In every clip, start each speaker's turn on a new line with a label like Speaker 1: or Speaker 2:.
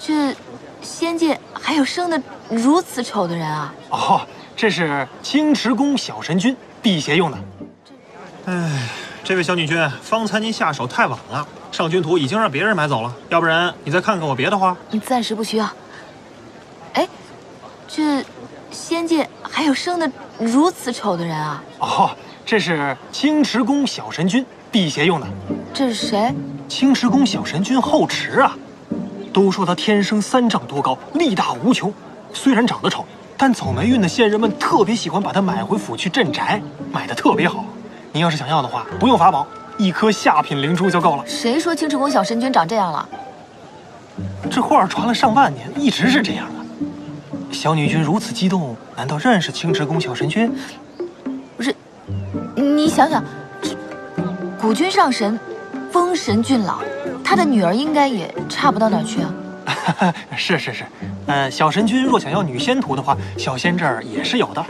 Speaker 1: 这仙界还有生得如此丑的人啊！
Speaker 2: 哦，这是青池宫小神君辟邪用的。
Speaker 3: 哎，这位小女君，方才您下手太晚了，上君图已经让别人买走了，要不然你再看看我别的花。
Speaker 1: 你暂时不需要。哎，这仙界还有生得如此丑的人啊！
Speaker 2: 哦，这是青池宫小神君辟邪用的。
Speaker 1: 这是谁？
Speaker 2: 青池宫小神君后池啊。都说他天生3丈多高，力大无穷。虽然长得丑，但走霉运的仙人们特别喜欢把它买回府去镇宅，买的特别好。您要是想要的话，不用法宝，1颗下品灵珠就够了。
Speaker 1: 谁说青池宫小神君长这样了？
Speaker 2: 这话传了上万年，一直是这样的。小女君如此激动，难道认识青池宫小神君？
Speaker 1: 不是，你想想，这古君上神，丰神俊朗，他的女儿应该也差不到哪儿去啊。
Speaker 2: 是，小神君若想要女仙图的话，小仙这儿也是有的。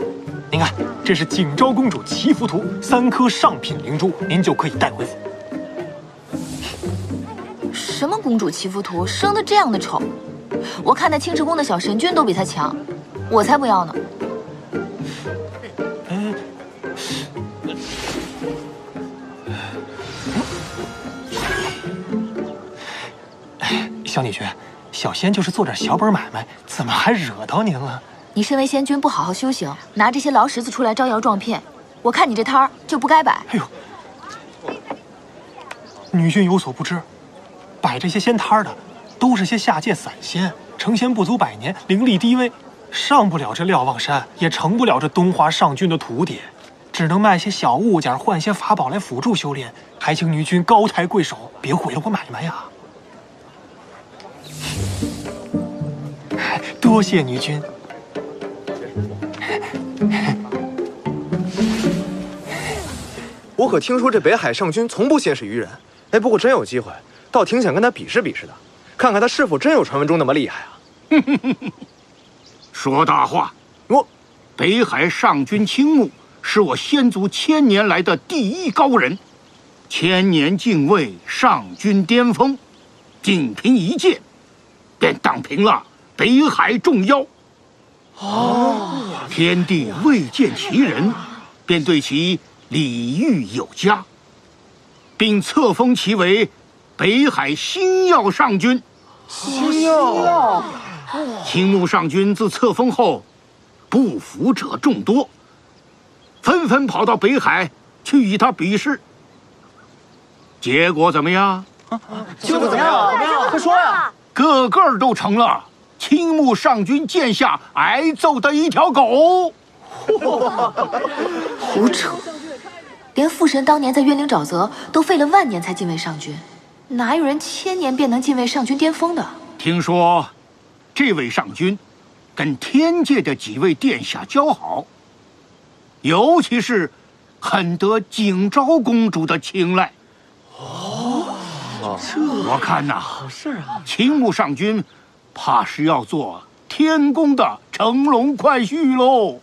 Speaker 2: 您看，这是景昭公主祈福图，3颗上品灵珠，您就可以带回府。
Speaker 1: 什么公主祈福图，生得这样的丑，我看那青池宫的小神君都比她强，我才不要呢。小女君，小仙就是做点小本买卖，怎么还惹到您了？你身为仙君，不好好修行，拿这些劳什子出来招摇撞骗，我看你这摊儿就不该摆。
Speaker 2: 哎呦，女君有所不知，摆这些仙摊的都是些下界散仙，成仙不足100年，灵力低微，上不了这瞭望山，也成不了这东华上君的徒弟，只能卖些小物件，换些法宝来辅助修炼。还请女君高抬贵手，别毁了我买卖呀！多谢女君。
Speaker 4: 我可听说这北海上君从不先使于人，哎，不过真有机会，倒挺想跟他比试比试的，看看他是否真有传闻中那么厉害啊！
Speaker 5: 说大话！北海上君青木是我先祖1000年来的第一高人，1000年敬畏上君巅峰，仅凭一剑，便荡平了北海众妖。天帝未见其人，便对其礼遇有加，并册封其为北海星耀上君。
Speaker 4: 星耀，
Speaker 5: 青木上君自册封后，不服者众多，纷纷跑到北海去与他比试。结果怎么样？
Speaker 4: 结果怎么样？快说呀！
Speaker 5: 个个都成了青木上君剑下挨揍的一条狗。
Speaker 1: 胡扯！连父神当年在渊灵沼泽都费了万年才进位上君，哪有人1000年便能进位上君巅峰的？
Speaker 5: 听说，这位上君跟天界的几位殿下交好，尤其是很得景昭公主的青睐。我看呐，青木上君怕是要做天宫的乘龙快婿喽。